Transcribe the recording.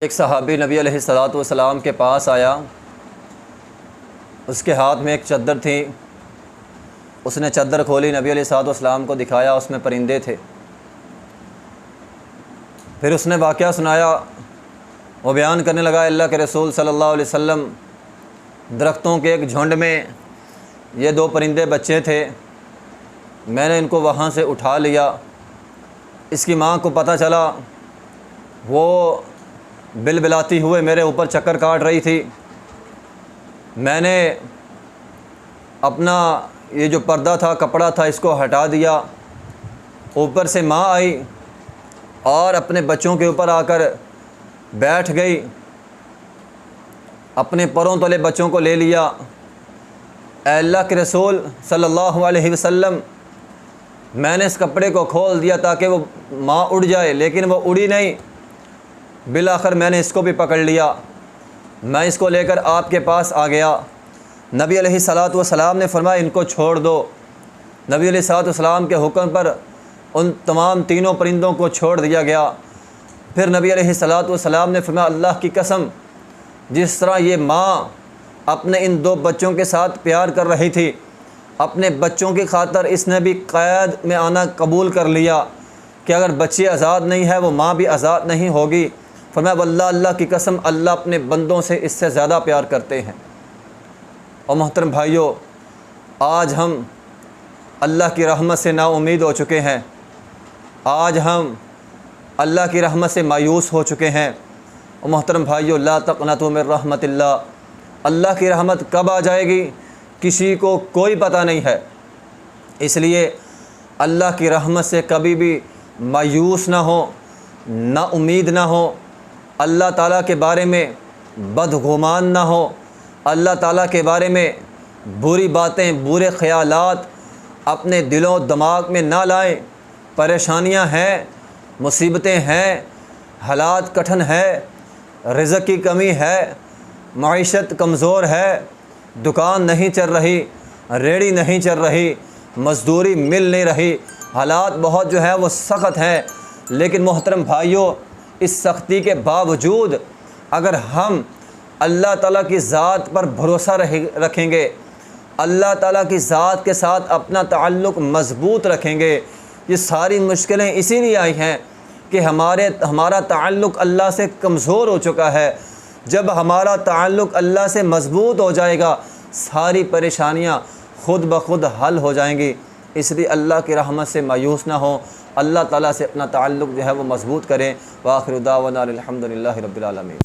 एक सहाबी नबी अलैहिस्सलातु वस्सलाम के पास आया। उसके हाथ में एक चद्दर थी। उसने चद्दर खोली, नबी अलैहिस्सलातु वस्सलाम को दिखाया, उसमें परिंदे थे। फिर उसने वाक़या सुनाया। वो बयान करने लगा, अल्लाह के रसूल सल्लल्लाहु अलैहि वसल्लम, दरख्तों के एक झुंड में ये दो परिंदे बच्चे थे। मैंने इनको वहाँ से उठा लिया। इसकी माँ को पता चला, वो बिलबिलाती हुए मेरे ऊपर चक्कर काट रही थी। मैंने अपना ये जो पर्दा था, कपड़ा था, इसको हटा दिया। ऊपर से माँ आई और अपने बच्चों के ऊपर आकर बैठ गई। अपने पैरों तले बच्चों को ले लिया। अल्लाह के रसूल सल्लल्लाहु अलैहि वसल्लम, मैंने इस कपड़े को खोल दिया ताकि वो माँ उड़ जाए, लेकिन वो उड़ी नहीं। बिलाखिर मैंने इसको भी पकड़ लिया। मैं इसको लेकर आपके पास आ गया। नबी अलैहिस्सलातु वस्सलाम ने फरमाया, इनको छोड़ दो। नबी अलैहिस्सलातु वस्सलाम के हुक्म पर उन तमाम तीनों परिंदों को छोड़ दिया गया। फिर नबी अलैहिस्सलातु वस्सलाम ने फरमाया, अल्लाह की कसम, जिस तरह ये माँ अपने इन दो बच्चों के साथ प्यार कर रही थी, अपने बच्चों की खातर इसने भी क़ैद में आना कबूल कर लिया कि अगर बच्चे आज़ाद नहीं है, वो माँ भी आज़ाद नहीं होगी। फरमाया, वल्लाह, अल्लाह की कसम, अल्लाह अपने बंदों से इससे ज़्यादा प्यार करते हैं। और मोहतरम भाइयों, आज हम अल्लाह की रहमत से नाउम्मीद हो चुके हैं। आज हम अल्लाह की रहमत से मायूस हो चुके हैं। और मोहतरम भाइयों, ला तक़नतु मिन रहमतिल्लाह, अल्लाह की रहमत कब आ जाएगी किसी को कोई पता नहीं है। इसलिए अल्लाह की रहमत से कभी भी मायूस ना हो, ना उम्मीद ना हो। अल्लाह ताला के बारे में बदगुमान ना हो। अल्लाह ताला के बारे में बुरी बातें, बुरे ख़यालात अपने दिलों दिमाग में ना लाएं। परेशानियां हैं, मुसीबतें हैं, हालात कठिन है, रिज़्क़ की कमी है, मईशत कमज़ोर है, दुकान नहीं चल रही, रेड़ी नहीं चल रही, मज़दूरी मिल नहीं रही, हालात बहुत जो है वो सख़्त हैं। लेकिन मोहतरम भाइयों, इस सख्ती के बावजूद अगर हम अल्लाह ताला की ज़ात पर भरोसा रखेंगे, अल्लाह ताला की ज़ात के साथ अपना ताल्लुक़ मज़बूत रखेंगे। ये सारी मुश्किलें इसीलिए आई हैं कि हमारा ताल्लुक़ अल्लाह से कमज़ोर हो चुका है। जब हमारा ताल्लुक़ अल्लाह से मज़बूत हो जाएगा, सारी परेशानियाँ ख़ुद ब खुद हल हो जाएंगी। इसलिए अल्लाह की रहमत से मायूस ना हो, अल्लाह ताला से अपना ताल्लुक़ जो है वो मज़बूत करें। व आखिरु दावाना अनिल हम्दुलिल्लाहि रब्बिल आलमीन।